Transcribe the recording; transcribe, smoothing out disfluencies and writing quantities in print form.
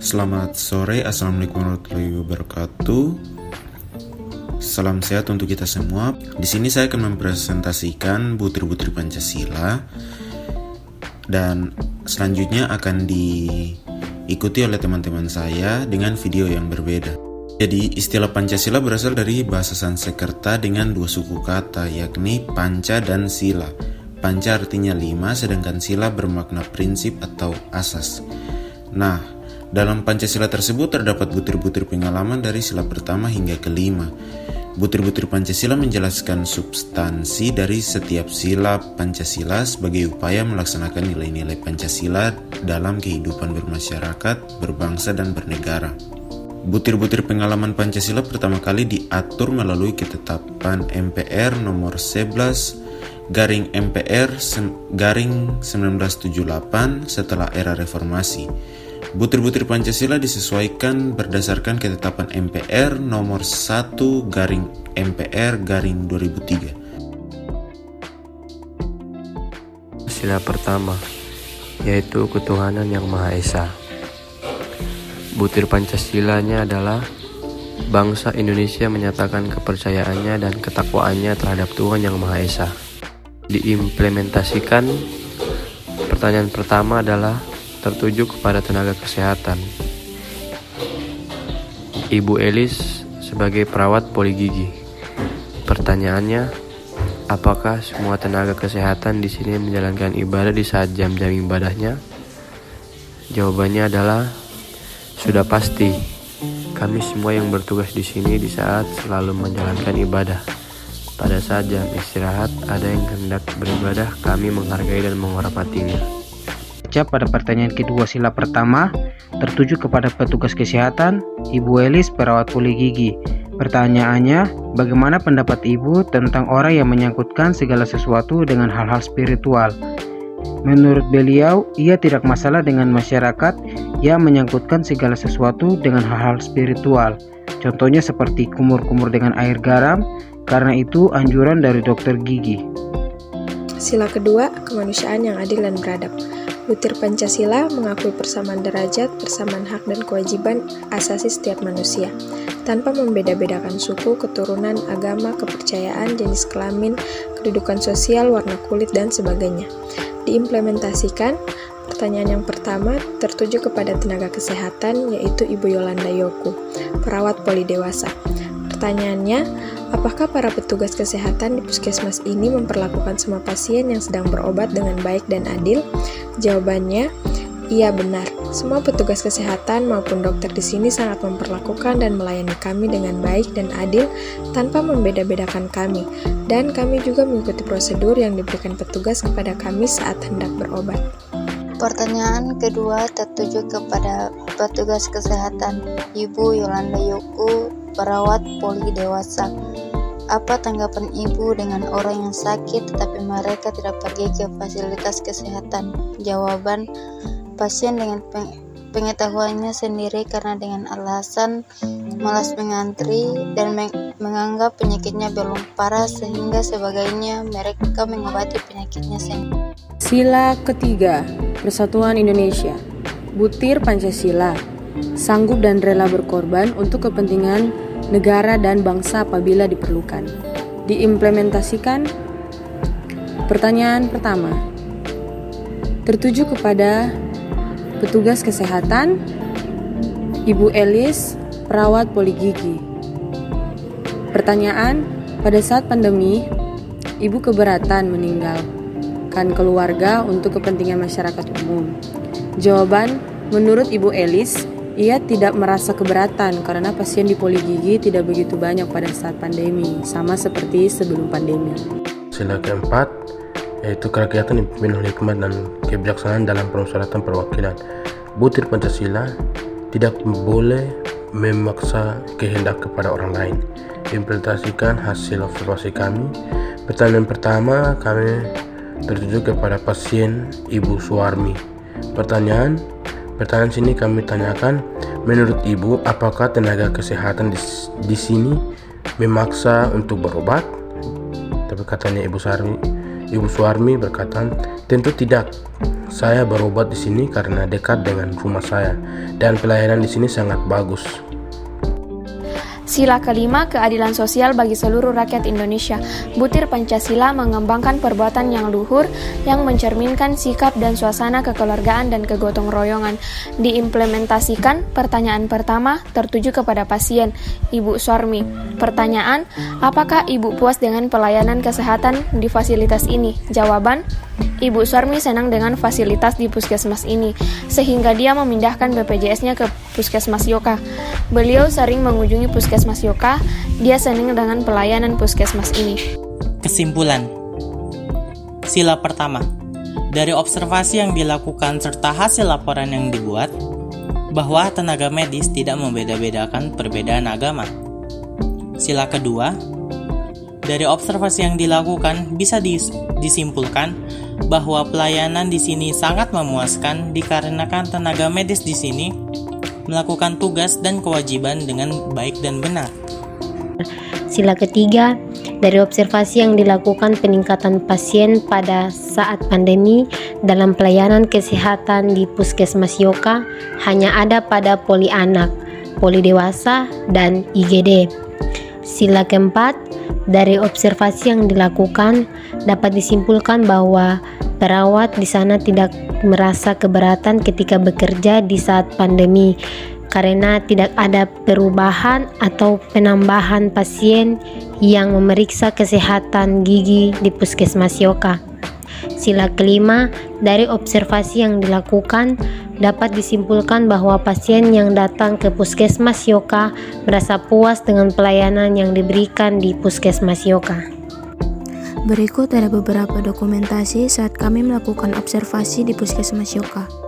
Selamat sore, assalamualaikum warahmatullahi wabarakatuh. Salam sehat untuk kita semua. Di sini saya akan mempresentasikan butir-butir Pancasila dan selanjutnya akan diikuti oleh teman-teman saya dengan video yang berbeda. Jadi istilah Pancasila berasal dari bahasa Sanskerta dengan dua suku kata, yakni Panca dan Sila. Panca artinya 5, sedangkan Sila bermakna prinsip atau asas. Nah, dalam Pancasila tersebut terdapat butir-butir pengalaman dari sila pertama hingga kelima. Butir-butir Pancasila menjelaskan substansi dari setiap sila Pancasila sebagai upaya melaksanakan nilai-nilai Pancasila dalam kehidupan bermasyarakat, berbangsa, dan bernegara. Butir-butir pengalaman Pancasila pertama kali diatur melalui ketetapan MPR nomor 11/MPR/1978 setelah era reformasi. Butir-butir Pancasila disesuaikan berdasarkan ketetapan MPR nomor 1/MPR/2003. Sila pertama, yaitu ketuhanan yang Maha Esa. Butir Pancasilanya adalah bangsa Indonesia menyatakan kepercayaannya dan ketakwaannya terhadap Tuhan yang Maha Esa. Diimplementasikan, pertanyaan pertama adalah tertuju kepada tenaga kesehatan. Ibu Elis sebagai perawat poligigi. Pertanyaannya, apakah semua tenaga kesehatan di sini menjalankan ibadah di saat jam-jam ibadahnya? Jawabannya adalah sudah pasti. Kami semua yang bertugas di sini di saat selalu menjalankan ibadah. Pada saat jam istirahat ada yang hendak beribadah, kami menghargai dan menghormatinya. Pada pertanyaan kedua sila pertama tertuju kepada petugas kesehatan, Ibu Elis perawat poligigi. Pertanyaannya, bagaimana pendapat Ibu tentang orang yang menyangkutkan segala sesuatu dengan hal-hal spiritual? Menurut beliau, ia tidak masalah dengan masyarakat yang menyangkutkan segala sesuatu dengan hal-hal spiritual. Contohnya seperti kumur-kumur dengan air garam, karena itu anjuran dari dokter gigi. Sila kedua, kemanusiaan yang adil dan beradab. Butir Pancasila mengakui persamaan derajat, persamaan hak dan kewajiban asasi setiap manusia, tanpa membeda-bedakan suku, keturunan, agama, kepercayaan, jenis kelamin, kedudukan sosial, warna kulit, dan sebagainya. Diimplementasikan, pertanyaan yang pertama tertuju kepada tenaga kesehatan, yaitu Ibu Yolanda Yoku, perawat poli dewasa. Pertanyaannya, apakah para petugas kesehatan di puskesmas ini memperlakukan semua pasien yang sedang berobat dengan baik dan adil? Jawabannya, iya benar. Semua petugas kesehatan maupun dokter di sini sangat memperlakukan dan melayani kami dengan baik dan adil tanpa membeda-bedakan kami. Dan kami juga mengikuti prosedur yang diberikan petugas kepada kami saat hendak berobat. Pertanyaan kedua tertuju kepada petugas kesehatan, Ibu Yolanda Yoku, perawat poli dewasa. Apa tanggapan Ibu dengan orang yang sakit tetapi mereka tidak pergi ke fasilitas kesehatan? Jawaban, pasien dengan pengetahuannya sendiri karena dengan alasan malas mengantri dan menganggap penyakitnya belum parah sehingga sebagainya mereka mengobati penyakitnya sendiri. Sila ketiga, Persatuan Indonesia. Butir Pancasila, sanggup dan rela berkorban untuk kepentingan negara dan bangsa apabila diperlukan. Diimplementasikan, pertanyaan pertama tertuju kepada petugas kesehatan, Ibu Elis, perawat poligigi. Pertanyaan, pada saat pandemi, Ibu keberatan meninggalkan keluarga untuk kepentingan masyarakat umum. Jawaban, menurut Ibu Elis, ia tidak merasa keberatan karena pasien di poligigi tidak begitu banyak pada saat pandemi, sama seperti sebelum pandemi. Sila keempat, yaitu kerakyatan dipimpin oleh hikmat dan kebijaksanaan dalam permusyawaratan perwakilan. Butir Pancasila tidak boleh memaksa kehendak kepada orang lain. Implementasikan hasil observasi kami. Pertanyaan pertama kami tertuju kepada pasien Ibu Suwarmi. Pertanyaan sini kami tanyakan, menurut Ibu, apakah tenaga kesehatan di sini memaksa untuk berobat? Tapi katanya Ibu Ibu Suarmi berkata, tentu tidak. Saya berobat di sini karena dekat dengan rumah saya dan pelayanan di sini sangat bagus. Sila kelima, keadilan sosial bagi seluruh rakyat Indonesia. Butir Pancasila mengembangkan perbuatan yang luhur yang mencerminkan sikap dan suasana kekeluargaan dan kegotong royongan. Diimplementasikan. Pertanyaan pertama tertuju kepada pasien, Ibu Suarmi. Pertanyaan, apakah Ibu puas dengan pelayanan kesehatan di fasilitas ini? Jawaban, Ibu Suarmi senang dengan fasilitas di puskesmas ini, sehingga dia memindahkan BPJS-nya ke Puskesmas Yoka. Beliau sering mengunjungi Puskesmas Yoka, dia senang dengan pelayanan puskesmas ini. Kesimpulan. Sila pertama. Dari observasi yang dilakukan serta hasil laporan yang dibuat, bahwa tenaga medis tidak membeda-bedakan perbedaan agama. Sila kedua. Dari observasi yang dilakukan bisa disimpulkan bahwa pelayanan di sini sangat memuaskan dikarenakan tenaga medis di sini melakukan tugas dan kewajiban dengan baik dan benar. Sila ketiga, dari observasi yang dilakukan peningkatan pasien pada saat pandemi dalam pelayanan kesehatan di Puskesmas Yoka hanya ada pada poli anak, poli dewasa, dan IGD. Sila keempat, dari observasi yang dilakukan dapat disimpulkan bahwa perawat di sana tidak merasa keberatan ketika bekerja di saat pandemi karena tidak ada perubahan atau penambahan pasien yang memeriksa kesehatan gigi di Puskesmas Yoka. Sila kelima, dari observasi yang dilakukan dapat disimpulkan bahwa pasien yang datang ke Puskesmas Yoka merasa puas dengan pelayanan yang diberikan di Puskesmas Yoka. Berikut ada beberapa dokumentasi saat kami melakukan observasi di Puskesmas Yoka.